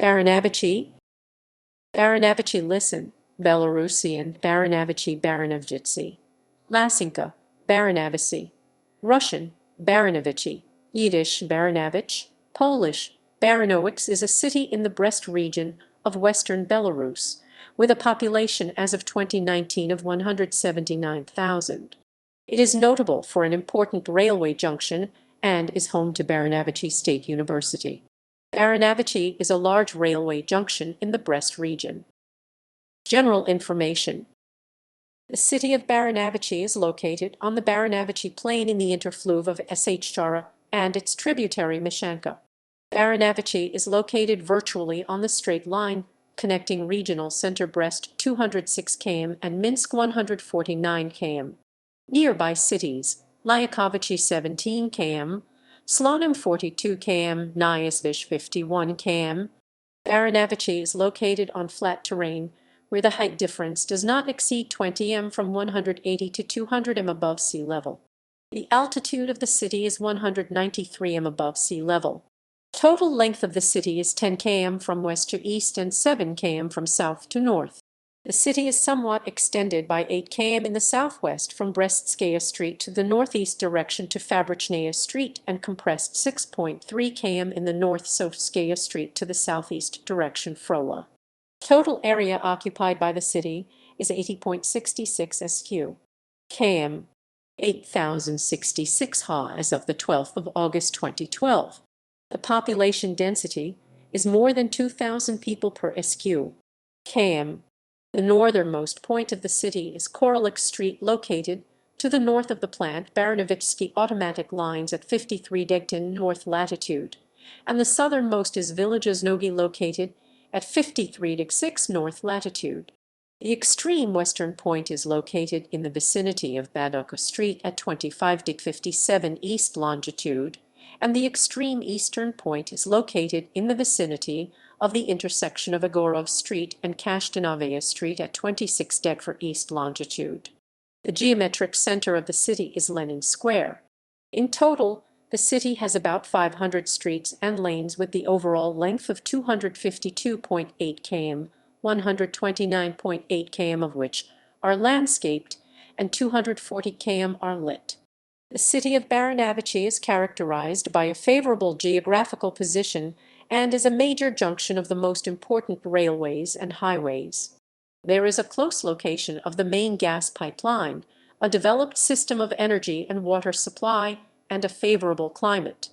Baranavichy. Baranavichy listen, Belarusian, Baranavichy baઃranavģitļi. Łacinka, Baranavičy. Russian, Baranavichy. Yiddish, Baranavich. Polish, Baranowicze is a city in the Brest region of western Belarus, with a population as of 2019 of 179,000. It is notable for an important railway junction and is home to Baranavichy State University. Baranavichy is a large railway junction in the Brest region. General information. The city of Baranavichy is located on the Baranavichy plain in the interfluve of Shchara and its tributary Łacinka. Baranavichy is located virtually on the straight line connecting regional center Brest 206 km and Minsk 149 km. Nearby cities: Łacinka 17 km, Slonim 42 km, Nyasvish 51 km. Baranavichy is located on flat terrain where the height difference does not exceed 20 m from 180 to 200 m above sea level. The altitude of the city is 193 m above sea level. Total length of the city is 10 km from west to east and 7 km from south to north. The city is somewhat extended by 8 km in the southwest from Brestskaya Street to the northeast direction to Fabrichnaya Street and compressed 6.3 km in the north-Sovskaya Street to the southeast direction Frola. Total area occupied by the city is 80.66 sq. km, 8,066 ha as of the 12th of August 2012. The population density is more than 2,000 people per sq. km. The northernmost point of the city is Korolik Street, located to the north of the plant Baranavičy automatic lines at 53 degton north latitude, and the southernmost is Village Nogi, located at 53°6 north latitude. The extreme western point is located in the vicinity of Baranavichy Street at 25°57 east longitude, and the extreme eastern point is located in the vicinity of the intersection of Agorov Street and Kashtanovaya Street at 26° east longitude. The geometric center of the city is Lenin Square. In total, the city has about 500 streets and lanes with the overall length of 252.8 km, 129.8 km of which are landscaped and 240 km are lit. The city of Baranavichy is characterized by a favorable geographical position and is a major junction of the most important railways and highways. There is a close location of the main gas pipeline, a developed system of energy and water supply, and a favorable climate.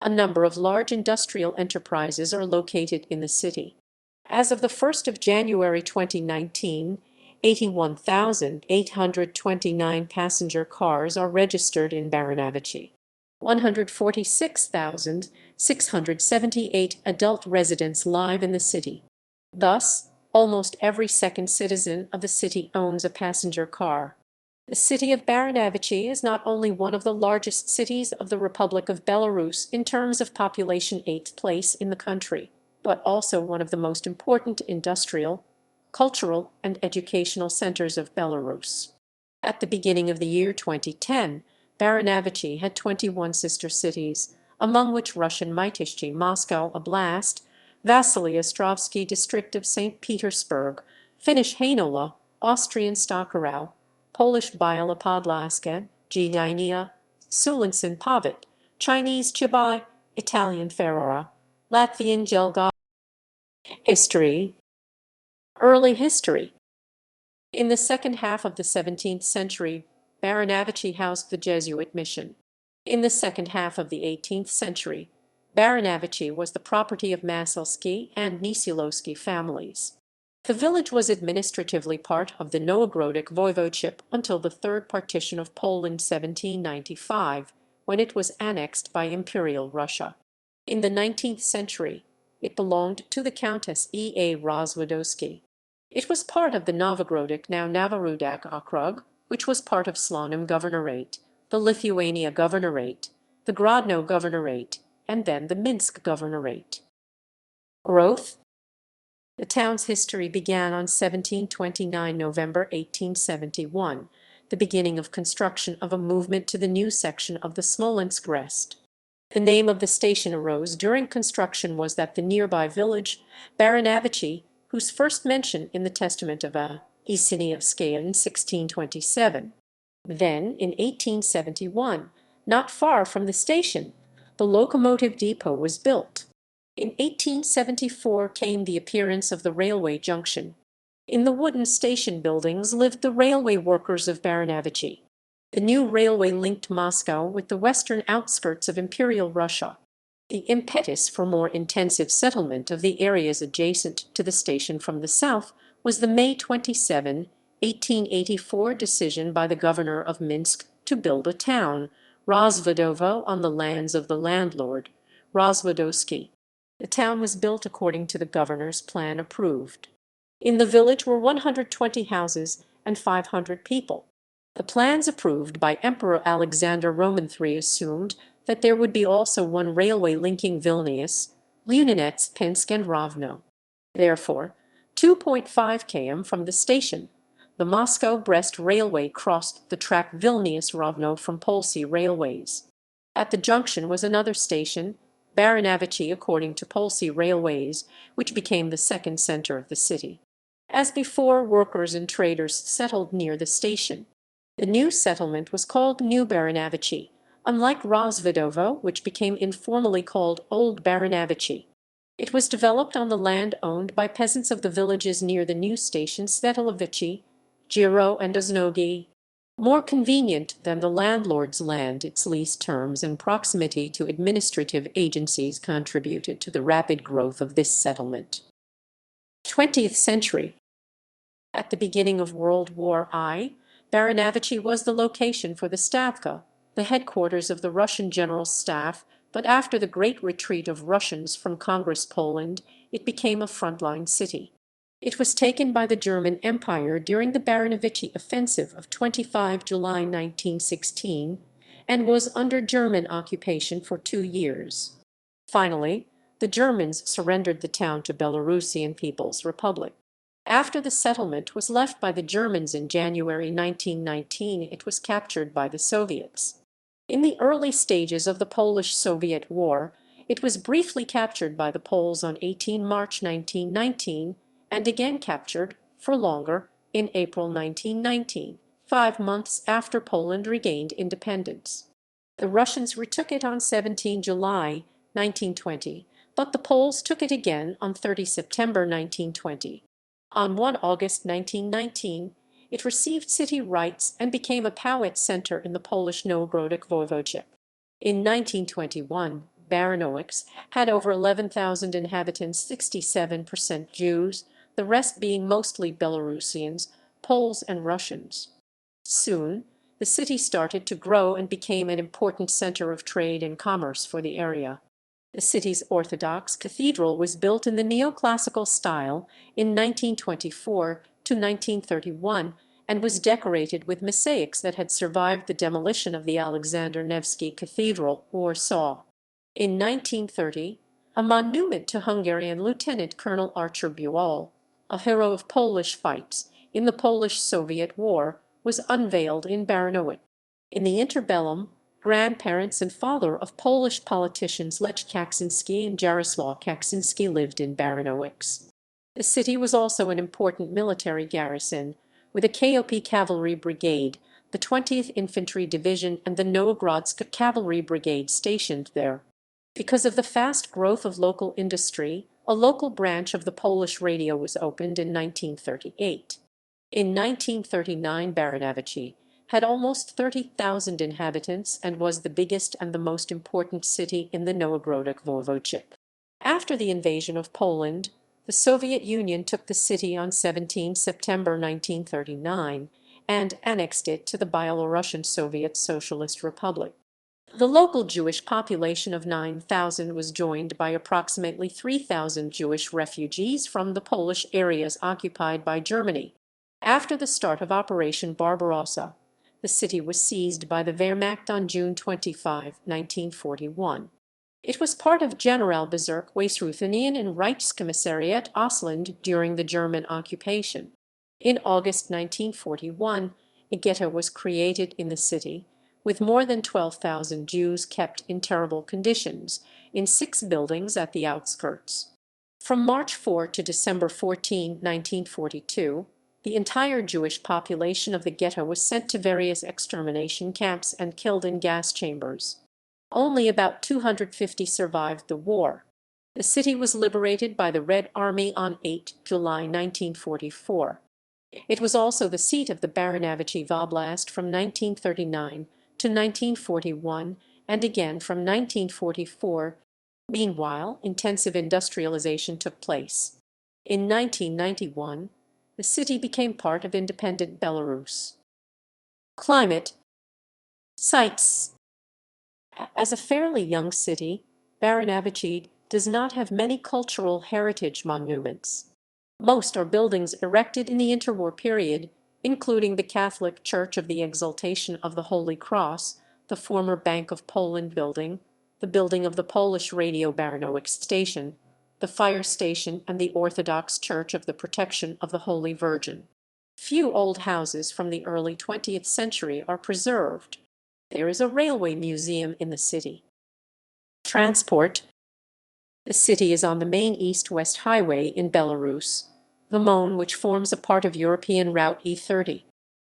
A number of large industrial enterprises are located in the city. As of the 1st of January 2019, 81,829 passenger cars are registered in Baranavichy. 146,678 adult residents live in the city. Thus, almost every second citizen of the city owns a passenger car. The city of Baranavichy is not only one of the largest cities of the Republic of Belarus in terms of population, 8th place in the country, but also one of the most important industrial, cultural, and educational centers of Belarus. At the beginning of the year 2010, Baranavichy had 21 sister cities, among which Russian Mytishchi, Moscow Oblast, Vasily Ostrovsky District of St. Petersburg, Finnish Heinola, Austrian Stockerau, Polish Biala Podlaska, Gdynia, Sulinsin Pavit, Chinese Chibai, Italian Ferrara, Latvian Jelgava. History. Early history. In the second half of the 17th century, Baranavichy housed the Jesuit mission. In the second half of the 18th century, Baranavichy was the property of Masalski and Nisilowski families. The village was administratively part of the Novogrodic voivodeship until the Third Partition of Poland 1795, when it was annexed by Imperial Russia. In the 19th century, it belonged to the Countess E. A. Rozwadowski. It was part of the Novogrodic, now Novorudak okrug, which was part of Slonim Governorate, the Lithuania Governorate, the Grodno Governorate, and then the Minsk Governorate. Growth. The town's history began on 1729 November 1871, the beginning of construction of a movement to the new section of the Smolensk Rest. The name of the station arose during construction was that the nearby village, Baranavichy, whose first mention in the Testament of Łacinka in 1627. Then, in 1871, not far from the station, the locomotive depot was built. In 1874 came the appearance of the railway junction. In the wooden station buildings lived the railway workers of Baranavichy. The new railway linked Moscow with the western outskirts of Imperial Russia. The impetus for more intensive settlement of the areas adjacent to the station from the south was the May 27, 1884 decision by the governor of Minsk to build a town, Rozvadovo, on the lands of the landlord, Rozvadovsky. The town was built according to the governor's plan approved. In the village were 120 houses and 500 people. The plans approved by Emperor Alexander Roman III assumed that there would be also one railway linking Vilnius, Lunenets, Pinsk, and Rovno. Therefore, 2.5 km from the station, the Moscow-Brest Railway crossed the track Vilnius-Rovno from Polsy Railways. At the junction was another station, Baranavičy, according to Polsy Railways, which became the second center of the city. As before, workers and traders settled near the station. The new settlement was called New Baranavichy, unlike Rozvadovo, which became informally called Old Baranavichy. It was developed on the land owned by peasants of the villages near the new station Svetolovichy, Giro, and Osnogi. More convenient than the landlord's land, its lease terms and proximity to administrative agencies contributed to the rapid growth of this settlement. 20th century. At the beginning of World War I, Baranavichy was the location for the Stavka, the headquarters of the Russian General Staff, but after the great retreat of Russians from Congress Poland, it became a frontline city. It was taken by the German Empire during the Baranavichy Offensive of 25 July 1916 and was under German occupation for 2 years. Finally, the Germans surrendered the town to Belarusian People's Republic. After the settlement was left by the Germans in January 1919, it was captured by the Soviets. In the early stages of the Polish-Soviet War, it was briefly captured by the Poles on 18 March 1919 and again captured, for longer, in April 1919, 5 months after Poland regained independence. The Russians retook it on 17 July 1920, but the Poles took it again on 30 September 1920. On 1 August 1919, it received city rights and became a powiat center in the Polish Nowogrodzic Voivodeship. In 1921, Baranowicze had over 11,000 inhabitants, 67% Jews, the rest being mostly Belarusians, Poles, and Russians. Soon, the city started to grow and became an important center of trade and commerce for the area. The city's Orthodox cathedral was built in the neoclassical style in 1924 to 1931 and was decorated with mosaics that had survived the demolition of the Alexander Nevsky Cathedral, Warsaw. In 1930, a monument to Hungarian Lieutenant Colonel Archer Buol, a hero of Polish fights in the Polish-Soviet War, was unveiled in Baranowicze. In the interbellum, grandparents and father of Polish politicians Lech Kaczynski and Jarosław Kaczynski lived in Baranowicze. The city was also an important military garrison, with a KOP Cavalry Brigade, the 20th Infantry Division, and the Nowogrodzka Cavalry Brigade stationed there. Because of the fast growth of local industry, a local branch of the Polish radio was opened in 1938. In 1939, Baranavichy had almost 30,000 inhabitants and was the biggest and the most important city in the Nowogrodzic Voivodeship. After the invasion of Poland, the Soviet Union took the city on 17 September 1939 and annexed it to the Belarusian Soviet Socialist Republic. The local Jewish population of 9,000 was joined by approximately 3,000 Jewish refugees from the Polish areas occupied by Germany. After the start of Operation Barbarossa, the city was seized by the Wehrmacht on June 25, 1941. It was part of Generalbezirk Weißruthenian and Reichskommissariat Ostland during the German occupation. In August 1941, a ghetto was created in the city, with more than 12,000 Jews kept in terrible conditions in 6 buildings at the outskirts. From March 4 to December 14, 1942, the entire Jewish population of the ghetto was sent to various extermination camps and killed in gas chambers. Only about 250 survived the war. The city was liberated by the Red Army on 8 July 1944. It was also the seat of the Baranavichy Voblast from 1939 to 1941 and again from 1944. Meanwhile, intensive industrialization took place. In 1991, the city became part of independent Belarus. Climate. Sites. As a fairly young city, Baranavichy does not have many cultural heritage monuments. Most are buildings erected in the interwar period, including the Catholic Church of the Exaltation of the Holy Cross, the former Bank of Poland building, the building of the Polish radio Baranowicz station, the fire station, and the Orthodox Church of the Protection of the Holy Virgin. Few old houses from the early 20th century are preserved. There is a railway museum in the city. Transport. The city is on the main east-west highway in Belarus, the Mon, which forms a part of European Route E30.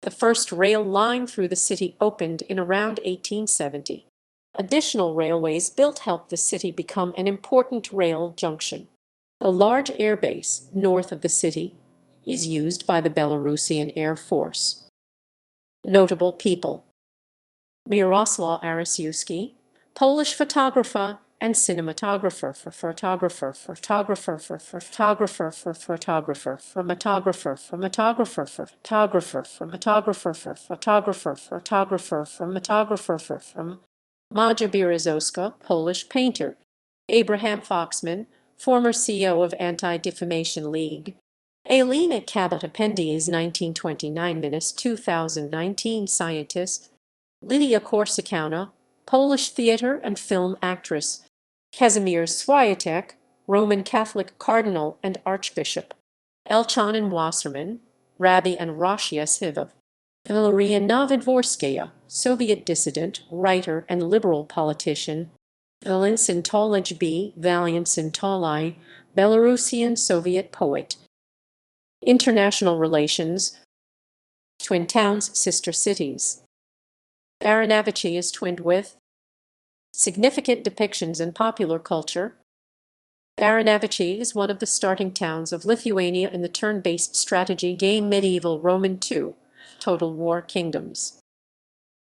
The first rail line through the city opened in around 1870. Additional railways built helped the city become an important rail junction. A large airbase north of the city is used by the Belarusian Air Force. Notable people. Miroslaw Arasiewski, Polish photographer and cinematographer, Maja Berezowska, Polish painter. Abraham Foxman, former CEO of Anti-Defamation League. Alina Kabatapendi's 1929–2019 scientist. Lydia Korsakowna, Polish theater and film actress. Kazimierz Swiatek, Roman Catholic cardinal and archbishop. Elchanan Wasserman, Rabbi and Rosh Yeshiva. Valeria Novodvorskaya, Soviet dissident, writer, and liberal politician. Valentin Tolaj B. Valentin Tolai, Belarusian Soviet poet. International relations. Twin towns, sister cities. Baranavičy is twinned with. Significant depictions in popular culture. Baranavičy is one of the starting towns of Lithuania in the turn-based strategy game Medieval Roman II, Total War Kingdoms.